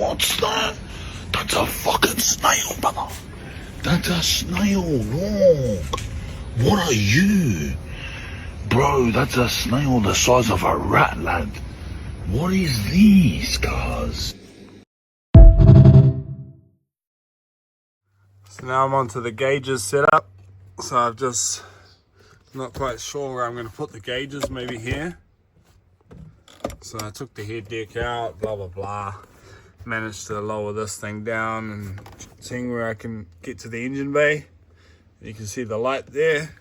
What's that? That's a fucking snail, brother. That's a snail, look. What are you? Bro, that's a snail the size of a rat, lad. What is these, guys? So now I'm onto the gauges setup. So I've just not quite sure where I'm going to put the gauges, maybe here. So I took the head deck out, blah blah blah. Managed to lower this thing down and seeing where I can get to the engine bay. You can see the light there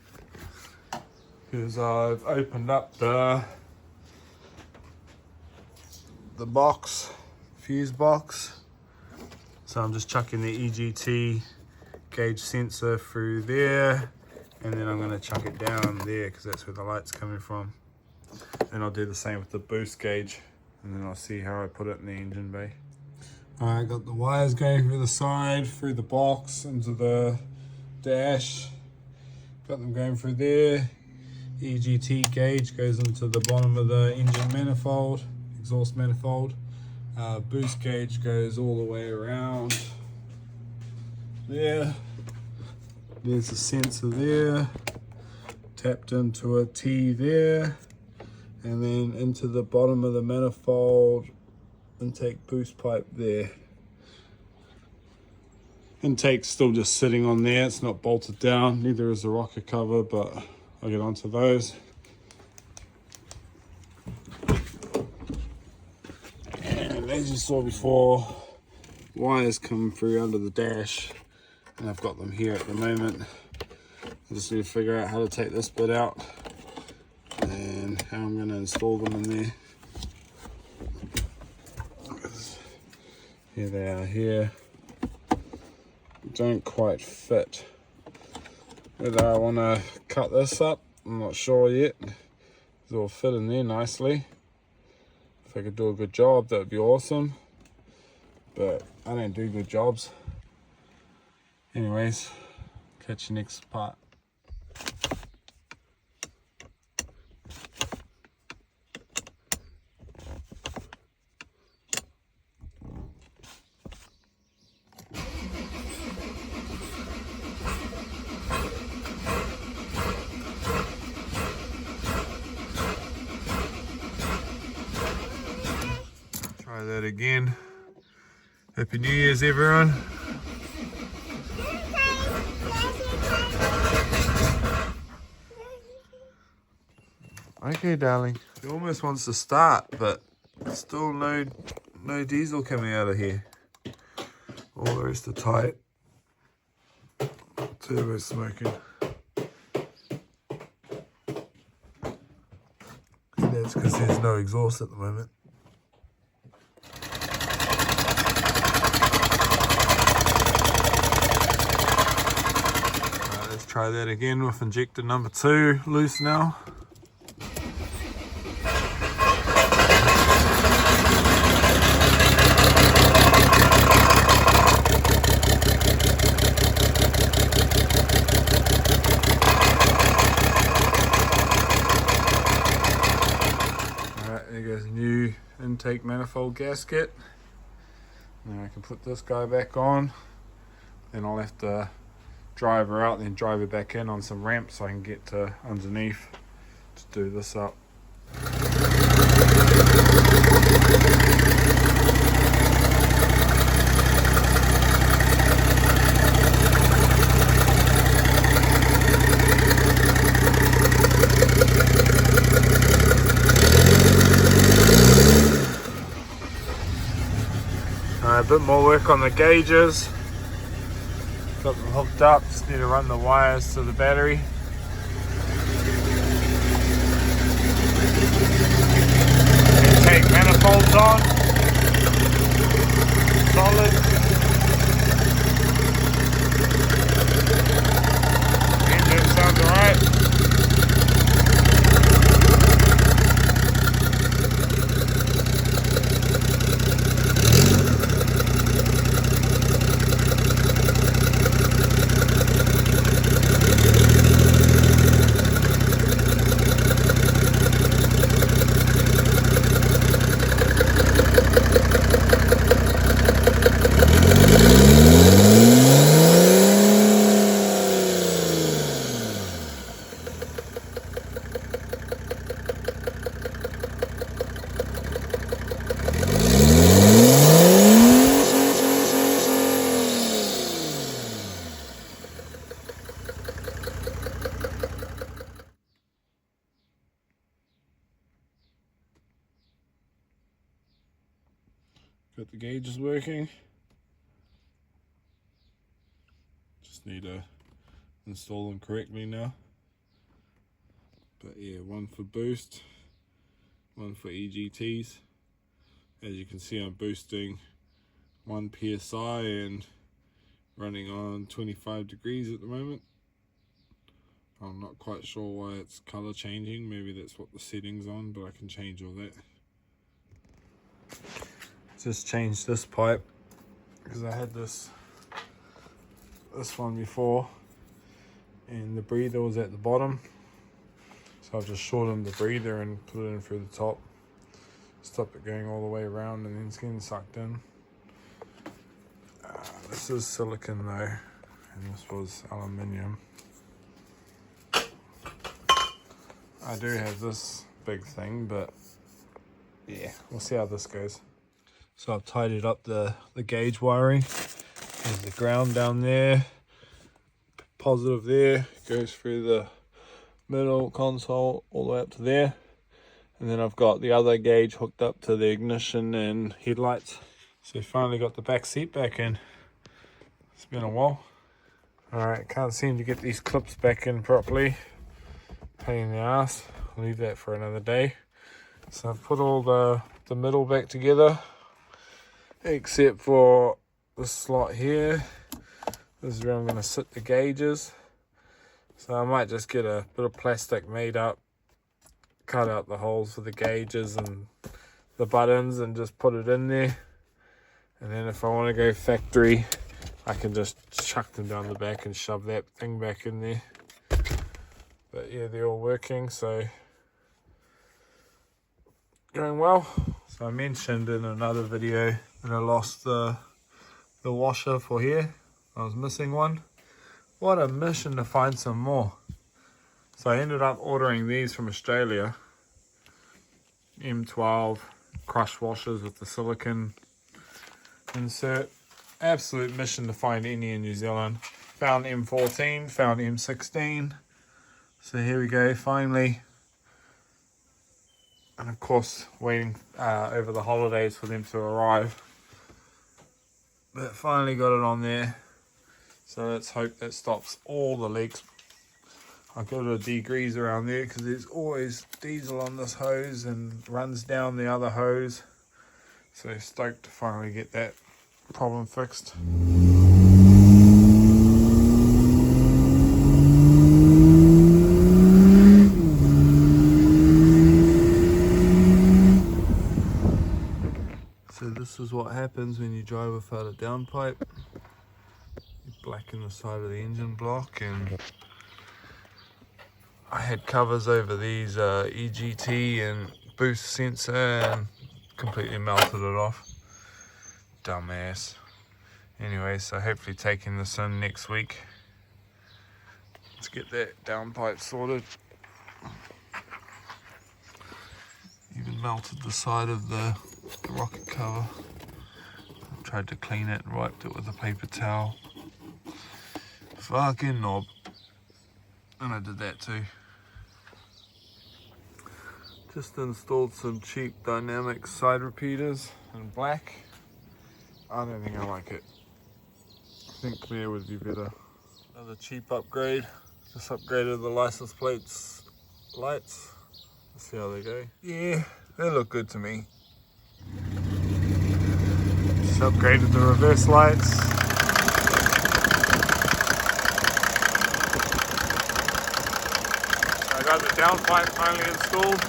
because I've opened up the box, fuse box. So I'm just chucking the EGT gauge sensor through there, and then I'm going to chuck it down there because that's where the light's coming from. Then I'll do the same with the boost gauge, and then I'll see how I put it in the engine bay. Alright, got the wires going through the side, through the box, into the dash. Got them going through there. EGT gauge goes into the bottom of the engine manifold, exhaust manifold. Boost gauge goes all the way around there. There's a sensor there, tapped into a T there, and then into the bottom of the manifold, intake boost pipe there. Intake's still just sitting on there, it's not bolted down, neither is the rocker cover, but I'll get onto those. And as you saw before, wires come through under the dash, and I've got them here at the moment. I just need to figure out how to take this bit out and how I'm going to install them in there. Here they are here. Don't quite fit. Whether I want to cut this up, I'm not sure yet. It'll fit in there nicely. If I could do a good job, that would be awesome. But I don't do good jobs. Anyways, catch you next part. Try that again. Happy New Year's, everyone. Okay, darling. It almost wants to start, but still no diesel coming out of here. All the rest are tight. Turbo smoking. And that's because there's no exhaust at the moment. Let's try that again with injector number 2 loose now. There goes a new intake manifold gasket. Now I can put this guy back on. Then I'll have to drive her out, then drive her back in on some ramps so I can get to underneath to do this up. A bit more work on the gauges. Got them hooked up, just need to run the wires to the battery. Intake manifolds on. Solid. Engine sounds alright. got the gauges working. Just need to install them correctly now. But yeah, one for boost, one for EGTs. As you can see, I'm boosting 1 psi and running on 25 degrees at the moment. I'm not quite sure why it's color changing. Maybe that's what the setting's on, but I can change all that. Just changed this pipe because I had this one before and the breather was at the bottom. So I've just shortened the breather and put it in through the top. Stop it going all the way around and then it's getting sucked in. This is silicon though, and this was aluminium. I do have this big thing, but yeah, we'll see how this goes. So I've tidied up the gauge wiring. There's the ground down there, positive there, goes through the middle console all the way up to there. And then I've got the other gauge hooked up to the ignition and headlights. So finally got the back seat back in. It's been a while. Alright, can't seem to get these clips back in properly. Pain in the ass. I'll leave that for another day. So I've put all the middle back together, except for the slot here. This is where I'm going to sit the gauges. So I might just get a bit of plastic made up, cut out the holes for the gauges and the buttons and just put it in there. And then if I want to go factory, I can just chuck them down the back and shove that thing back in there. But yeah, they're all working, so going well. So I mentioned in another video that I lost the washer for here. I was missing one. What a mission to find some more. So I ended up ordering these from Australia. M12 crush washers with the silicon insert. Absolute mission to find any in New Zealand. Found M14, found M16. So here we go, finally. And of course, waiting over the holidays for them to arrive. But finally got it on there. So let's hope that stops all the leaks. I've got a degrease around there because there's always diesel on this hose and runs down the other hose. So stoked to finally get that problem fixed. So this is what happens when you drive without a downpipe. You blacken the side of the engine block, and I had covers over these EGT and boost sensor and completely melted it off. Dumbass. Anyway, so hopefully taking this in next week. Let's get that downpipe sorted. Even melted the side of the rocket cover. I tried to clean it and wiped it with a paper towel. Fucking knob. And I did that too. Just installed some cheap dynamic side repeaters in black. I don't think I like it. I think clear would be better. Another cheap upgrade. Just upgraded the license plates lights. Let's see how they go. Yeah, they look good to me. Just upgraded the reverse lights. I got the downpipe finally installed.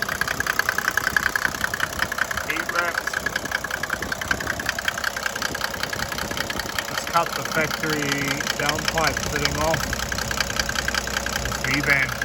Heat wrapped. Just cut the factory downpipe fitting off. Reband.